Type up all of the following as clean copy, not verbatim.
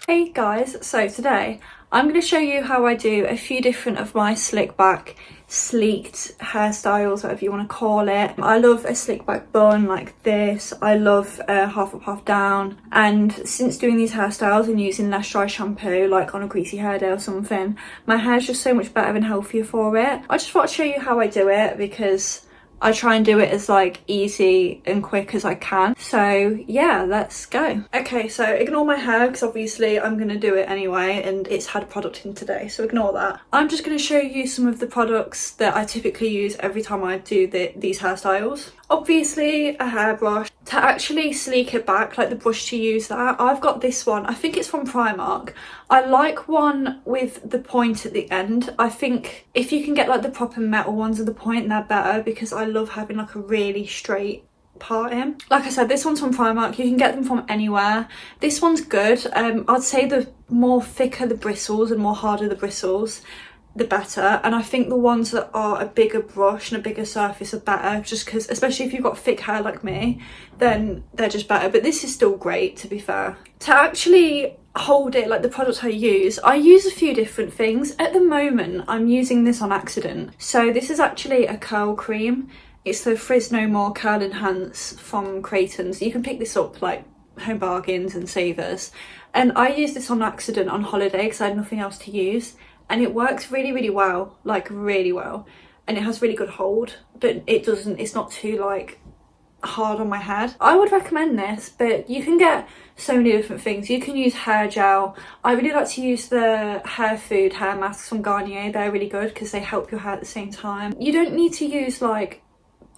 Hey guys, so today I'm going to show you how I do a few different of my slick back, sleeked hairstyles, whatever you want to call it. I love a slick back bun like this. I love half up, half down. And since doing these hairstyles and using less dry shampoo, like on a greasy hair day or something, my hair's just so much better and healthier for it. I just thought I'd show you how I do it because I try and do it as like easy and quick as I can. So yeah, let's go. Okay, so ignore my hair because obviously I'm going to do it anyway and it's had product in today, so ignore that. I'm just going to show you some of the products that I typically use every time I do these hairstyles. Obviously a hairbrush. To actually sleek it back, like the brush to use that, I've got this one. I think it's from Primark. I like one with the point at the end. I think if you can get like the proper metal ones at the point, they're better because I love having like a really straight parting. Like I said, this one's from Primark. You can get them from anywhere. This one's good. I'd say the more thicker the bristles and more harder the bristles, the better. And I think the ones that are a bigger brush and a bigger surface are better, just because, especially if you've got thick hair like me, then they're just better. But this is still great, to be fair. To actually hold it, like the product I use a few different things. At the moment I'm using this on accident. So this is actually a curl cream. It's the Frizz No More Curl Enhance from Creighton's. You can pick this up like Home Bargains and Savers. And I used this on accident on holiday because I had nothing else to use. And it works really well, like really well. And it has really good hold, but it's not too like hard on my head. I would recommend this, but you can get so many different things. You can use hair gel. I really like to use the hair food hair masks from Garnier. They're really good because they help your hair at the same time. You don't need to use like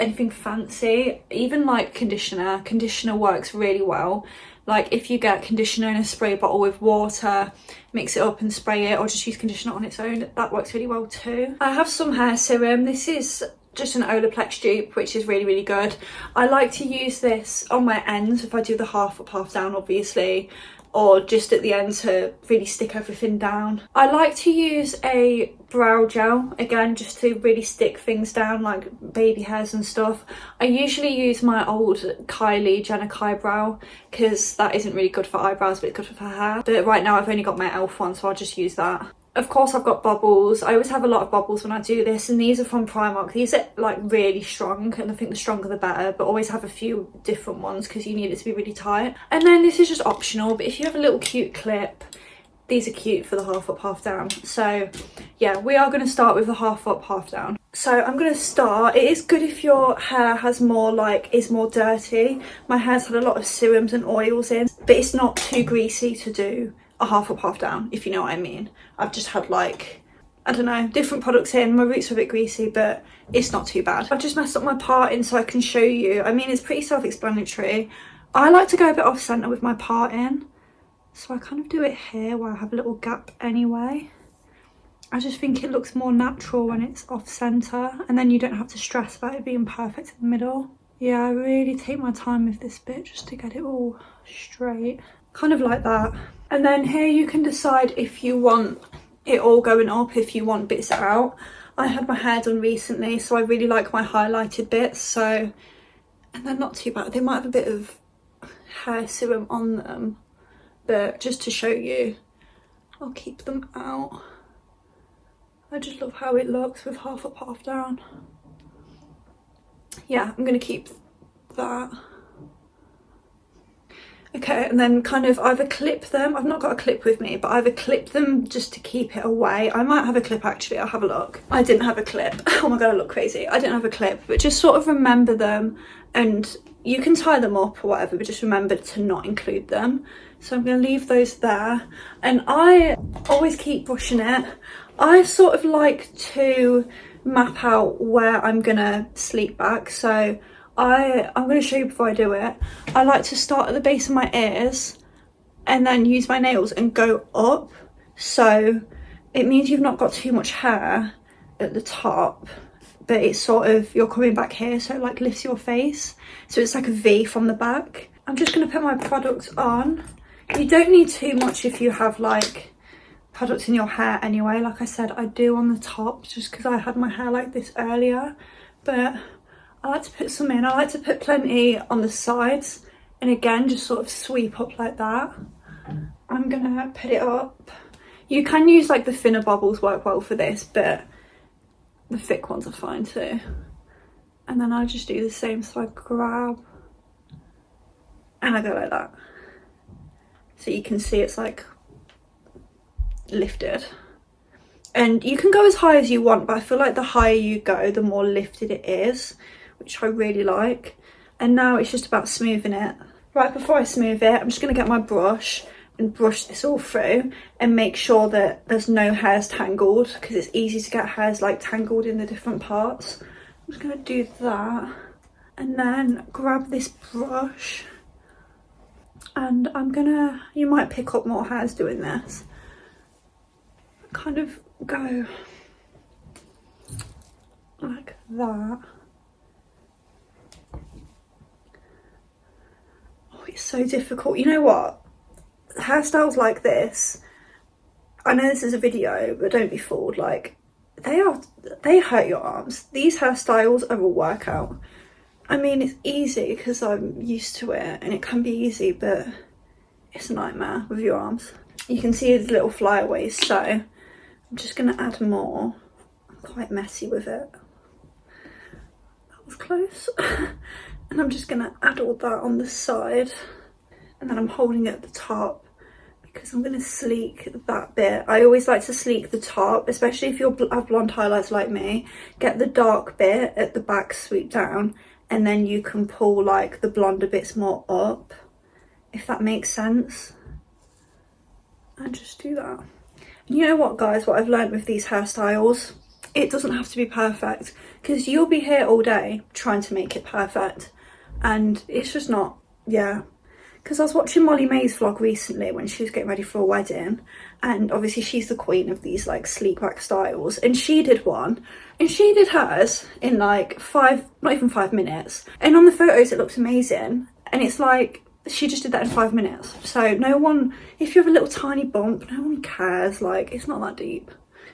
anything fancy. Even like conditioner works really well. Like if you get conditioner in a spray bottle with water, mix it up and spray it, or just use conditioner on its own, that works really well too. I have some hair serum. This is just an Olaplex dupe, which is really good. I like to use this on my ends if I do the half up, half down, obviously, or just at the end to really stick everything down. I like to use a brow gel, again, just to really stick things down, like baby hairs and stuff. I usually use my old Kylie Jenner eyebrow because that isn't really good for eyebrows, but it's good for hair. But right now I've only got my e.l.f. one, so I'll just use that. Of course I've got bubbles. I always have a lot of bubbles when I do this, and these are from Primark. These are like really strong, and I think the stronger the better, but always have a few different ones because you need it to be really tight. And then this is just optional, but if you have a little cute clip, these are cute for the half up, half down. So yeah, we are going to start with the half up, half down. So I'm going to start. It is good if your hair has more is more dirty. My hair's had a lot of serums and oils in, but it's not too greasy to do a half up, half down, if you know what I mean. I've just had like, I don't know, different products in. My roots are a bit greasy, but it's not too bad. I've just messed up my parting so I can show you. I mean, it's pretty self-explanatory. I like to go a bit off centre with my parting, so I kind of do it here where I have a little gap anyway. I just think it looks more natural when it's off centre, and then you don't have to stress about it being perfect in the middle. Yeah, I really take my time with this bit just to get it all straight. Kind of like that. And then here you can decide if you want it all going up, if you want bits out. I had my hair done recently, so I really like my highlighted bits, so, and they're not too bad. They might have a bit of hair serum on them, but just to show you, I'll keep them out. I just love how it looks with half up, half down. Yeah, I'm gonna keep that. Okay, and then kind of either clip them. I've not got a clip with me, but either clip them just to keep it away. I might have a clip actually, I'll have a look. I didn't have a clip. Oh my god, I look crazy. I didn't have a clip, but just sort of remember them, and you can tie them up or whatever, but just remember to not include them. So I'm going to leave those there, and I always keep brushing it. I sort of like to map out where I'm going to sleep back, so I'm going to show you before I do it. I like to start at the base of my ears and then use my nails and go up. So it means you've not got too much hair at the top, but it's sort of, you're coming back here, so it like lifts your face. So it's like a V from the back. I'm just going to put my product on. You don't need too much if you have like products in your hair anyway. Like I said, I do on the top just because I had my hair like this earlier, but I like to put some in. I like to put plenty on the sides, and again just sort of sweep up like that. I'm gonna put it up. You can use like the thinner bobbles, work well for this, but the thick ones are fine too. And then I just do the same, so I grab and I go like that. So you can see it's like lifted. And you can go as high as you want, but I feel like the higher you go, the more lifted it is, which I really like. And now it's just about smoothing it. Right, before I smooth it, I'm just gonna get my brush and brush this all through and make sure that there's no hairs tangled, because it's easy to get hairs like tangled in the different parts. I'm just gonna do that and then grab this brush, and I'm gonna, you might pick up more hairs doing this, kind of go like that. Oh, it's so difficult. You know what? Hairstyles like this, I know this is a video, but don't be fooled, like they hurt your arms. These hairstyles are a workout. I mean, it's easy because I'm used to it and it can be easy, but it's a nightmare with your arms. You can see these little flyaways, so I'm just gonna add more. I'm quite messy with it. That was close. And I'm just gonna add all that on the side, and then I'm holding it at the top because I'm gonna sleek that bit. I always like to sleek the top, especially if you have blonde highlights like me. Get the dark bit at the back, sweep down, and then you can pull like the blonder bits more up, if that makes sense. And just do that. And you know what, guys, what I've learned with these hairstyles, it doesn't have to be perfect, because you'll be here all day trying to make it perfect, and it's just not. Yeah, because I was watching Molly May's vlog recently when she was getting ready for a wedding, and obviously she's the queen of these like sleek back styles, and she did one, and she did hers in like not even 5 minutes, and on the photos it looks amazing, and it's like she just did that in 5 minutes. So no one, if you have a little tiny bump, no one cares, like it's not that deep.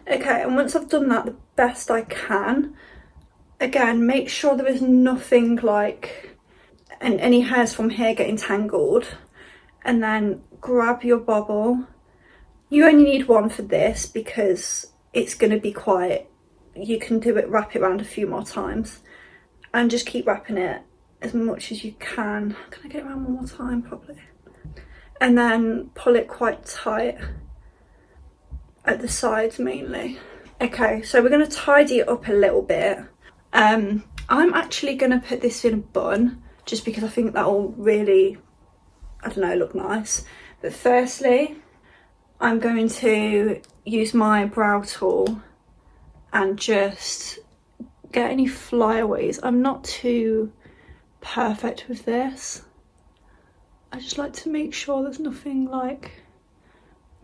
Okay, and once I've done that the best I can, again, make sure there is nothing like and any hairs from here getting tangled, and then grab your bobble. You only need one for this because it's going to be quite, you can do it, wrap it around a few more times, and just keep wrapping it as much as you can. Can I get it around one more time? Probably. And then pull it quite tight at the sides mainly. Okay, so we're going to tidy it up a little bit. I'm actually going to put this in a bun, just because I think that will really, I don't know, look nice. But firstly, I'm going to use my brow tool and just get any flyaways. I'm not too perfect with this. I just like to make sure there's nothing like,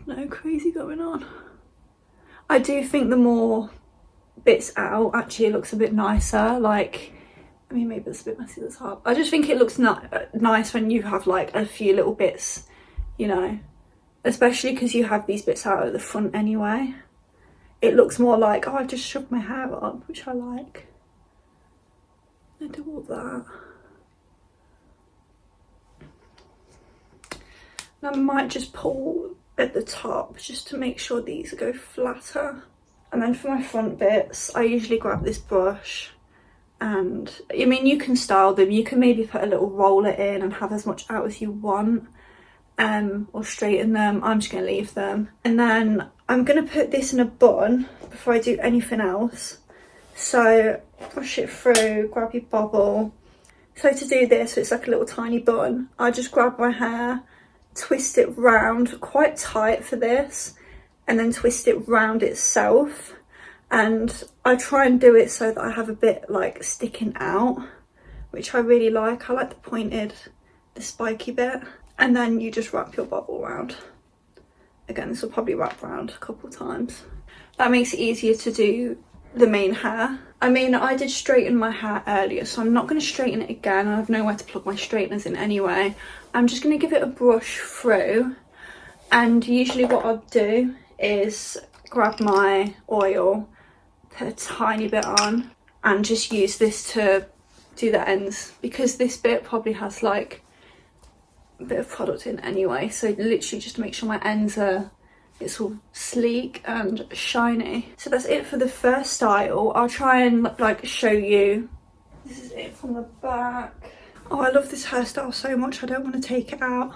no crazy going on. I do think the more bits out, actually it looks a bit nicer. Like, I mean, maybe it's a bit messy at the top. I just think it looks nice when you have like a few little bits, you know, especially because you have these bits out at the front anyway. It looks more like, oh, I've just shoved my hair up, which I like. I do all that. And I might just pull at the top just to make sure these go flatter. And then for my front bits, I usually grab this brush, and I mean, you can style them. You can maybe put a little roller in and have as much out as you want, or straighten them. I'm just going to leave them. And then I'm going to put this in a bun before I do anything else. So brush it through, grab your bobble. So to do this, it's like a little tiny bun. I just grab my hair, twist it round quite tight for this, and then twist it round itself. And I try and do it so that I have a bit like sticking out, which I really like. I like the pointed, the spiky bit. And then you just wrap your bobble around. Again, this will probably wrap around a couple times. That makes it easier to do the main hair. I mean, I did straighten my hair earlier, so I'm not going to straighten it again. I have nowhere to plug my straighteners in anyway. I'm just going to give it a brush through, and usually what I'll do is grab my oil, put a tiny bit on, and just use this to do the ends, because this bit probably has like a bit of product in anyway, so literally just to make sure my ends are, it's all sleek and shiny. So that's it for the first style. I'll try and like show you. This is it from the back. Oh, I love this hairstyle so much, I don't want to take it out,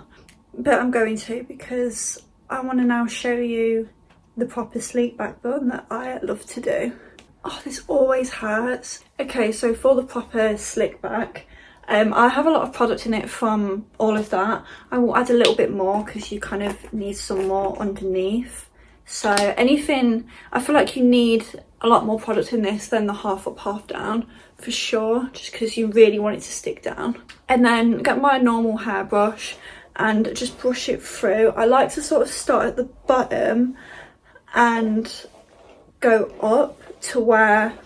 but I'm going to, because I want to now show you the proper sleek back bun that I love to do. Oh, this always hurts. Okay, so for the proper slick back, I have a lot of product in it from all of that. I will add a little bit more because you kind of need some more underneath. So anything, I feel like you need a lot more product in this than the half up, half down, for sure, just because you really want it to stick down. And then get my normal hairbrush and just brush it through. I like to sort of start at the bottom and go up to where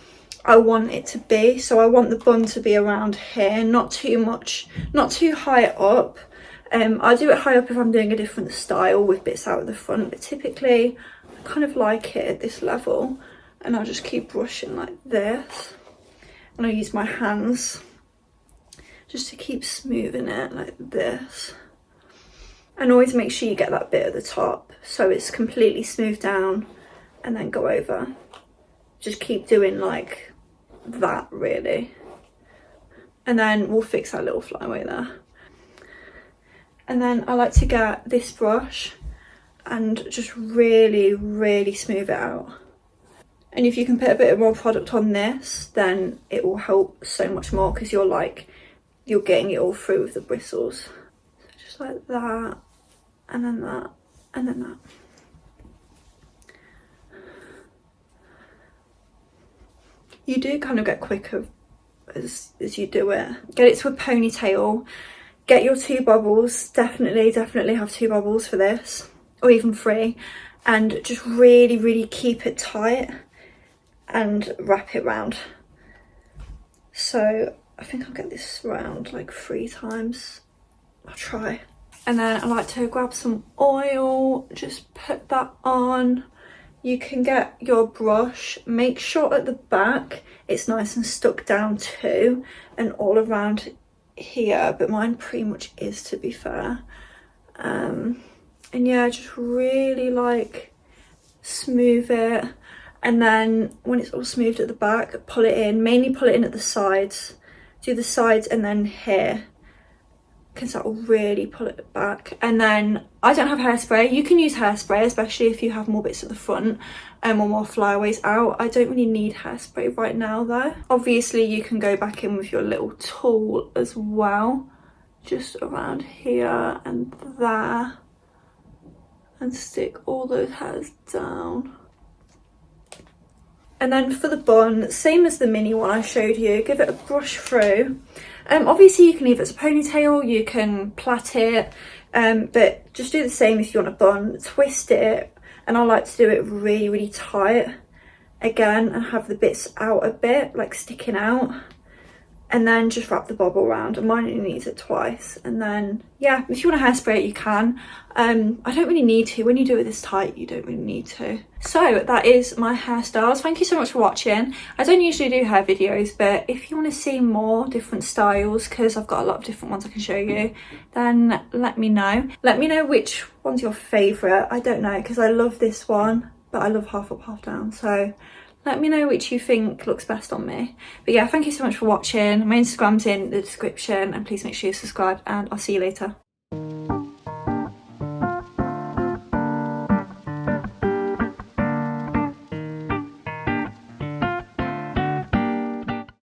I want it to be. So I want the bun to be around here, not too much, not too high up. I do it high up if I'm doing a different style with bits out of the front, but typically I kind of like it at this level, and I'll just keep brushing like this, and I'll use my hands just to keep smoothing it like this. And always make sure you get that bit at the top so it's completely smoothed down, and then go over. Just keep doing like that really, and then we'll fix that little flyaway there. And then I like to get this brush and just really smooth it out. And if you can put a bit more product on this, then it will help so much more, because you're getting it all through with the bristles. So just like that, and then that, and then that. You do kind of get quicker as you do it. Get it to a ponytail. Get your 2 bobbles. Definitely have 2 bobbles for this, or even 3. And just really keep it tight and wrap it round. So I think I'll get this round like 3 times. I'll try. And then I like to grab some oil, just put that on. You can get your brush, make sure at the back it's nice and stuck down too, and all around here, but mine pretty much is, to be fair. And yeah, just really like smooth it, and then when it's all smoothed at the back, pull it in, mainly pull it in at the sides. Do the sides and then here, because that will really pull it back. And then I don't have hairspray. You can use hairspray, especially if you have more bits at the front or more flyaways out. I don't really need hairspray right now though. Obviously you can go back in with your little tool as well, just around here and there, and stick all those hairs down. And then for the bun, same as the mini one I showed you, give it a brush through. Obviously you can leave it as a ponytail, you can plait it, but just do the same if you want a bun. Twist it, and I like to do it really tight again, and have the bits out a bit, like sticking out, and then just wrap the bobble around. And mine only needs it twice. And then yeah, if you want to hairspray it, you can. I don't really need to. When you do it this tight, you don't really need to. So that is my hairstyles. Thank you so much for watching. I don't usually do hair videos, but if you want to see more different styles, because I've got a lot of different ones I can show you, then let me know. Let me know which one's your favourite. I don't know, because I love this one, but I love half up, half down. So let me know which you think looks best on me. But yeah, thank you so much for watching. My Instagram's in the description, and please make sure you subscribe, and I'll see you later.